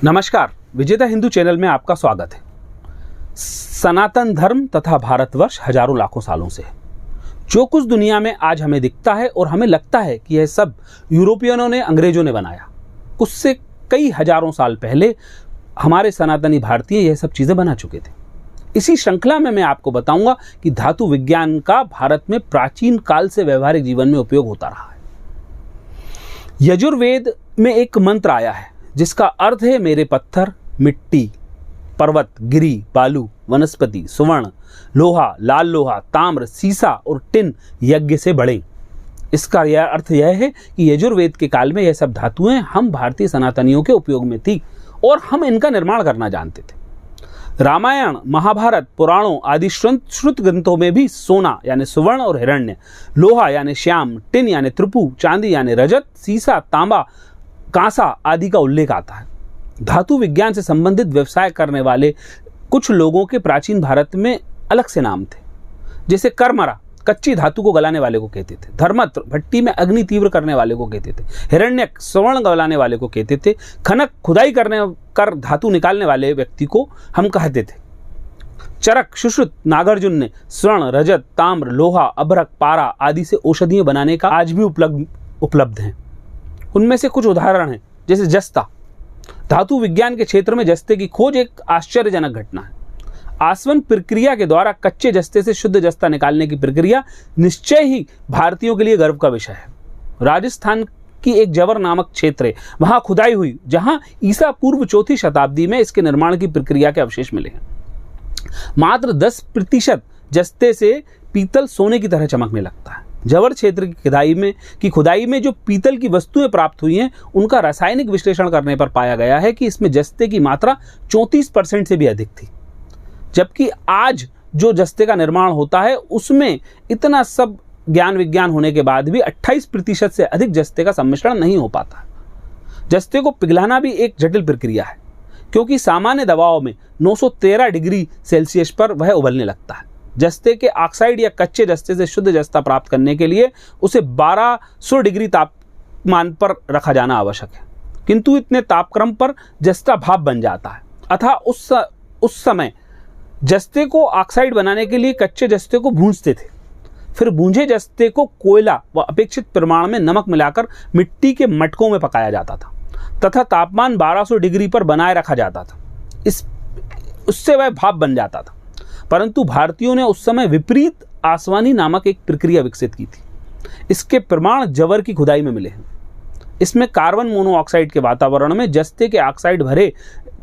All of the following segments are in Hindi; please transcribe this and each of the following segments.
नमस्कार, विजेता हिंदू चैनल में आपका स्वागत है। सनातन धर्म तथा भारतवर्ष हजारों लाखों सालों से है। जो कुछ दुनिया में आज हमें दिखता है और हमें लगता है कि यह सब यूरोपियनों ने, अंग्रेजों ने बनाया, उससे कई हजारों साल पहले हमारे सनातनी भारतीय यह सब चीजें बना चुके थे। इसी श्रृंखला में मैं आपको बताऊंगा कि धातु विज्ञान का भारत में प्राचीन काल से व्यवहारिक जीवन में उपयोग होता रहा है। यजुर्वेद में एक मंत्र आया है जिसका अर्थ है मेरे पत्थर, मिट्टी, पर्वत, गिरी, बालू, वनस्पति, सुवर्ण, लोहा, लाल लोहा, ताम्र, सीसा और टिन यज्ञ से बढ़े। इसका यह अर्थ यह है कि यजुर्वेद के काल में यह सब धातुएं हम भारतीय सनातनियों के उपयोग में थी और हम इनका निर्माण करना जानते थे। रामायण, महाभारत, पुराणों आदि श्रुत ग्रंथों में भी सोना यानी सुवर्ण और हिरण्य, लोहा यानी श्याम, टिन यानी त्रिपु, चांदी यानी रजत, सीसा, तांबा, कांसा आदि का उल्लेख आता है। धातु विज्ञान से संबंधित व्यवसाय करने वाले कुछ लोगों के प्राचीन भारत में अलग से नाम थे। जैसे कर्मरा कच्ची धातु को गलाने वाले को कहते थे, धर्मत्र भट्टी में अग्नि तीव्र करने वाले को कहते थे, हिरण्यक स्वर्ण गलाने वाले को कहते थे, खनक खुदाई कर धातु निकालने वाले व्यक्ति को हम कहते थे। चरक, सुश्रुत, नागार्जुन ने स्वर्ण, रजत, ताम्र, लोहा, अभ्रक, पारा आदि से औषधियां बनाने का आज भी उपलब्ध हैं। उनमें से कुछ उदाहरण हैं, जैसे जस्ता। धातु विज्ञान के क्षेत्र में जस्ते की खोज एक आश्चर्यजनक घटना है। आसवन प्रक्रिया के द्वारा कच्चे जस्ते से शुद्ध जस्ता निकालने की प्रक्रिया निश्चय ही भारतीयों के लिए गर्व का विषय है। राजस्थान की एक जवर नामक क्षेत्र है, वहां खुदाई हुई, जहां ईसा पूर्व 4वीं शताब्दी में इसके निर्माण की प्रक्रिया के अवशेष मिले हैं। मात्र 10% जस्ते से पीतल सोने की तरह चमकने लगता है। जवर क्षेत्र की खुदाई में जो पीतल की वस्तुएं प्राप्त हुई हैं, उनका रासायनिक विश्लेषण करने पर पाया गया है कि इसमें जस्ते की मात्रा 34% से भी अधिक थी। जबकि आज जो जस्ते का निर्माण होता है उसमें इतना सब ज्ञान विज्ञान होने के बाद भी 28% से अधिक जस्ते का सम्मिश्रण नहीं हो पाता। जस्ते को पिघलाना भी एक जटिल प्रक्रिया है, क्योंकि सामान्य दबाव में 913 डिग्री सेल्सियस पर वह उबलने लगता है। जस्ते के ऑक्साइड या कच्चे जस्ते से शुद्ध जस्ता प्राप्त करने के लिए उसे 1200 डिग्री तापमान पर रखा जाना आवश्यक है, किंतु इतने तापक्रम पर जस्ता भाप बन जाता है। अतः उस समय जस्ते को ऑक्साइड बनाने के लिए कच्चे जस्ते को भूंजते थे। फिर भूंजे जस्ते को कोयला व अपेक्षित परिमाण में नमक मिलाकर मिट्टी के मटकों में पकाया जाता था तथा तापमान 1200 डिग्री पर बनाए रखा जाता था। उससे वह भाप बन जाता था। परंतु भारतीयों ने उस समय विपरीत आसवानी नामक एक प्रक्रिया विकसित की थी। इसके प्रमाण जवर की खुदाई में मिले हैं। इसमें कार्बन मोनोऑक्साइड के वातावरण में जस्ते के ऑक्साइड भरे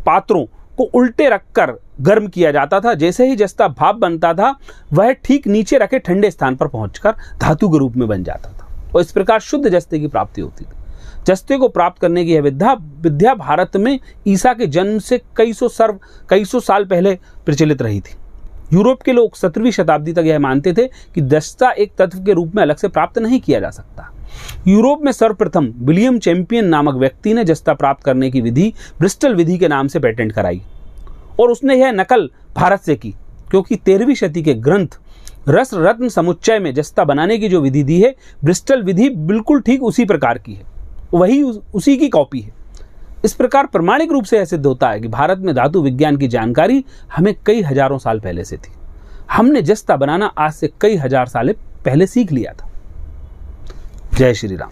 पात्रों को उल्टे रखकर गर्म किया जाता था। जैसे ही जस्ता भाप बनता था, वह ठीक नीचे रखे ठंडे स्थान पर पहुंचकर धातु के रूप में बन जाता था और इस प्रकार शुद्ध जस्ते की प्राप्ति होती थी। जस्ते को प्राप्त करने की यह विद्या भारत में ईसा के जन्म से कई सौ साल पहले प्रचलित रही थी। यूरोप के लोग 17वीं शताब्दी तक यह मानते थे कि जस्ता एक तत्व के रूप में अलग से प्राप्त नहीं किया जा सकता। यूरोप में सर्वप्रथम विलियम चैंपियन नामक व्यक्ति ने जस्ता प्राप्त करने की विधि ब्रिस्टल विधि के नाम से पेटेंट कराई और उसने यह नकल भारत से की, क्योंकि 13वीं शती के ग्रंथ रस रत्न समुच्चय में जस्ता बनाने की जो विधि दी है, ब्रिस्टल विधि बिल्कुल ठीक उसी प्रकार की है, वही उसी की कॉपी है। इस प्रकार प्रमाणिक रूप से यह सिद्ध होता है कि भारत में धातु विज्ञान की जानकारी हमें कई हजारों साल पहले से थी। हमने जस्ता बनाना आज से कई हजार साल पहले सीख लिया था। जय श्री राम।